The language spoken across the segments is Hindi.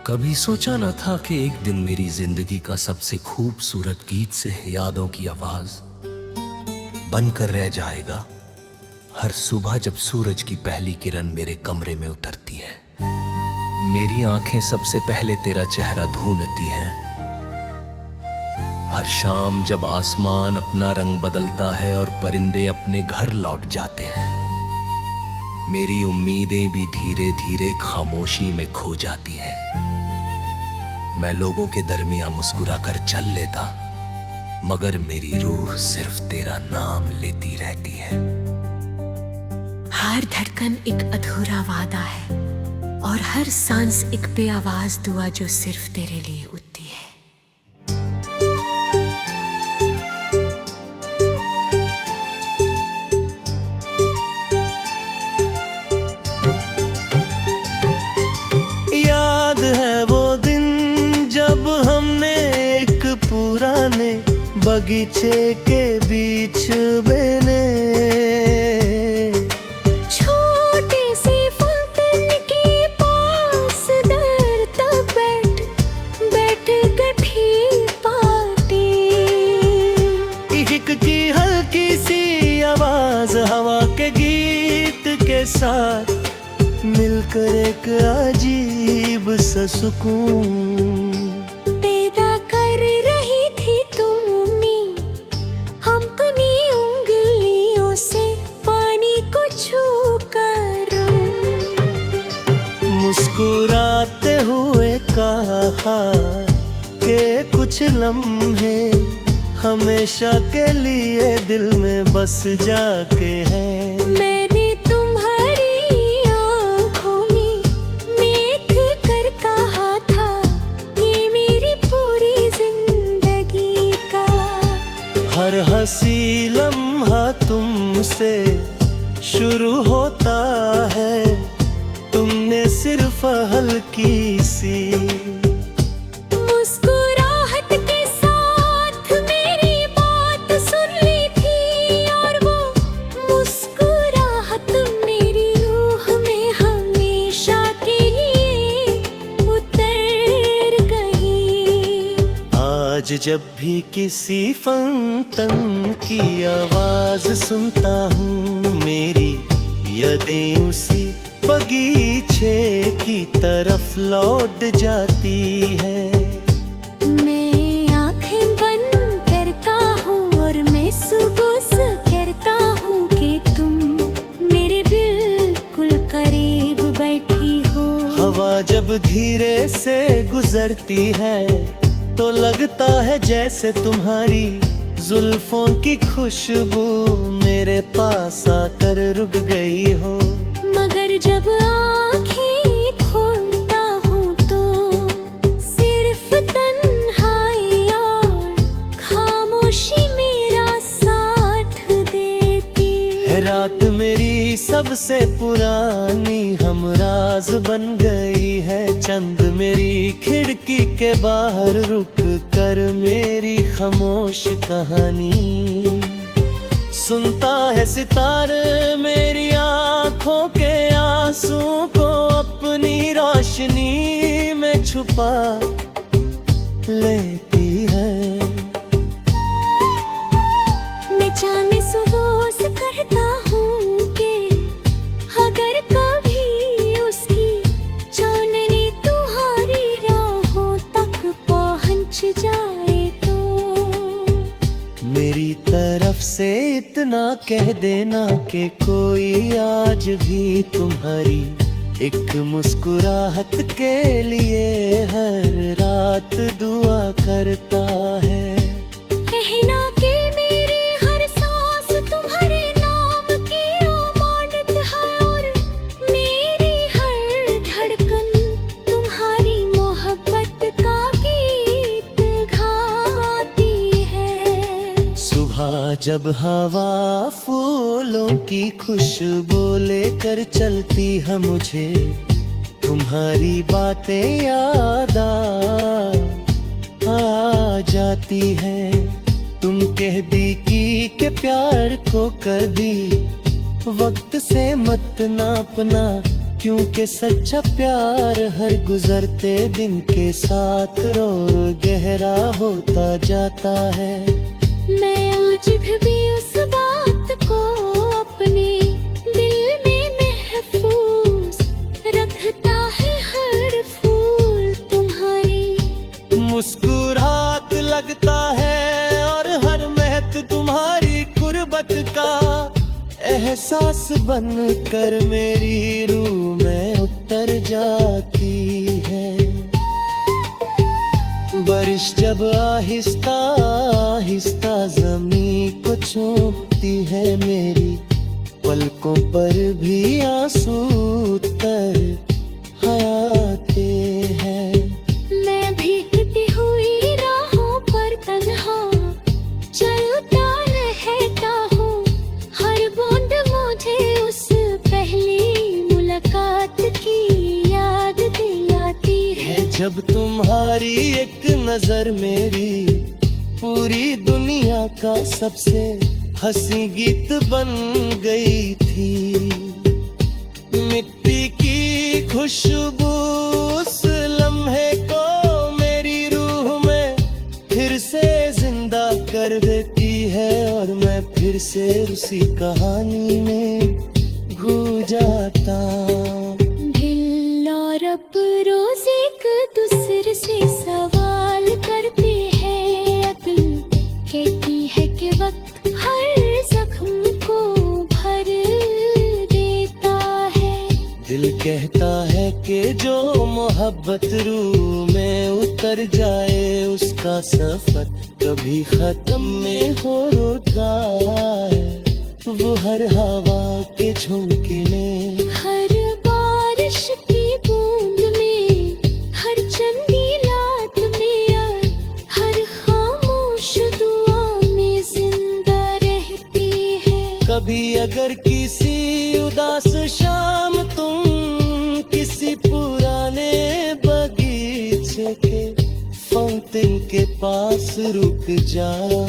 कभी सोचा न था कि एक दिन मेरी जिंदगी का सबसे खूबसूरत गीत से यादों की आवाज बनकर रह जाएगा। हर सुबह जब सूरज की पहली किरण मेरे कमरे में उतरती है, मेरी आंखें सबसे पहले तेरा चेहरा ढूंढती हैं। हर शाम जब आसमान अपना रंग बदलता है और परिंदे अपने घर लौट जाते हैं, मेरी उम्मीदें भी धीरे धीरे खामोशी में खो जाती हैं। मैं लोगों के दरमियां मुस्कुरा कर चल लेता, मगर मेरी रूह सिर्फ तेरा नाम लेती रहती है। हर धड़कन एक अधूरा वादा है और हर सांस एक बेआवाज दुआ जो सिर्फ तेरे लिए उठती है। याद है वो दिन जब हमने एक पुराने बगीचे के बीच बने छोटे से फंक्शन के पास डरता बैठ गठी पार्टी। इश्क की हल्की सी आवाज हवा के गीत के साथ मिलकर एक अजीब सा सुकून पैदा कर रही थी तुमने हम अपनी उंगलियों से पानी को छू कर। मुस्कुराते हुए कहा कि कुछ लम्हे हमेशा के लिए दिल में बस जाके हैं। मैंने तुम्हारी आँखों में देख कर कहा था ये मेरी पूरी जिंदगी का हर हंसी लम्हा तुमसे शुरू होता है। तुमने सिर्फ हल्की सी मुस्कुराहट के साथ मेरी बात सुन ली थी और वो मुस्कुराहट मेरी रूह में हमेशा के लिए उतर गई। आज जब भी किसी फंक्शन की आवाज सुनता हूँ, मेरी यादें उसी बगीचे की तरफ लौट जाती है। मैं आँखें बंद करता हूँ और महसूस करता हूँ कि तुम मेरे बिल्कुल करीब बैठी हो। हवा जब धीरे से गुजरती है तो लगता है जैसे तुम्हारी जुल्फों की खुशबू मेरे पास आकर रुक गई हो। मगर जब आँखें खोलता हूँ तो सिर्फ तन्हाई और खामोशी मेरा साथ देती है। रात मेरी सबसे पुरानी हमराज बन गई है। चंद मेरी खिड़की के बाहर रुक कर मेरी खामोश कहानी सुनता है। सितारे मेरी आँखों के आंसू को अपनी रोशनी में छुपा लेती है। मैं जाने सुबोस करता हूँ कि अगर कभी उसकी चांदनी तुम्हारी राहों तक पहुँच जाए तो मेरी तरफ से इतना कह देना कि कोई आज भी तुम्हारी एक मुस्कुराहट के लिए हर रात दुआ करता है। कहना कि मेरी हर सांस तुम्हारे नाम की अमानत है और मेरी हर धड़कन तुम्हारी मोहब्बत का गीत गाती है। सुबह जब हवा फूलों की खुशबू लेकर चलती है, मुझे तुम्हारी बातें याद आ जाती है। तुम कहती कि प्यार को कभी वक्त से मत नापना, क्योंकि सच्चा प्यार हर गुजरते दिन के साथ और गहरा होता जाता है। मैं आज भी उस बात को अपने दिल में महफूज रखता है, हर फूल तुम्हारी मुस्कुराहट लगता है और हर महक तुम्हारी कुर्बत का एहसास बन कर मेरी रूह में उतर जाती है। बारिश जब आहिस्ता आहिस्ता जमीन को छूती है, मेरी पलकों पर भी आंसू उतर आते हैं। मैं भीगती हुई राहों पर तन्हा चलता रहता हूँ, हर बूंद मुझे उस पहली मुलाकात की याद दिलाती है। जब तुम्हारी एक नजर मेरी पूरी दुनिया का सबसे हंसी गीत बन गई थी। मिट्टी की खुशबू उस लम्हे को मेरी रूह में फिर से जिंदा कर देती है, और मैं फिर से उसी कहानी में खो जाता। दिल और अफरोज एक दूसरे से सवाल करते हैं, अक्ल कहती है कि वक्त हर जख्म को भर देता है। दिल कहता है कि जो मोहब्बत रूह में उतर जाए उसका सफर कभी खत्म नहीं होता है। वो हर हवा के झोंके में, हर बारिश की बूंद में, हर चंदी रात में और हर खामोश दुआ में जिंदा रहती है। कभी अगर किसी उदास शाम तुम किसी पुराने बगीचे के फाउंटेन के पास रुक जाओ,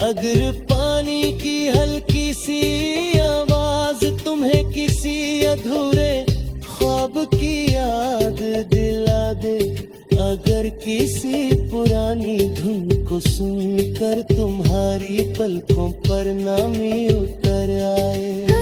अगर पानी की हल्की सी आवाज तुम्हें किसी अधूरे ख्वाब की याद दिला दे, अगर किसी पुरानी धुन को सुनकर तुम्हारी पलकों पर नामी उतर आए।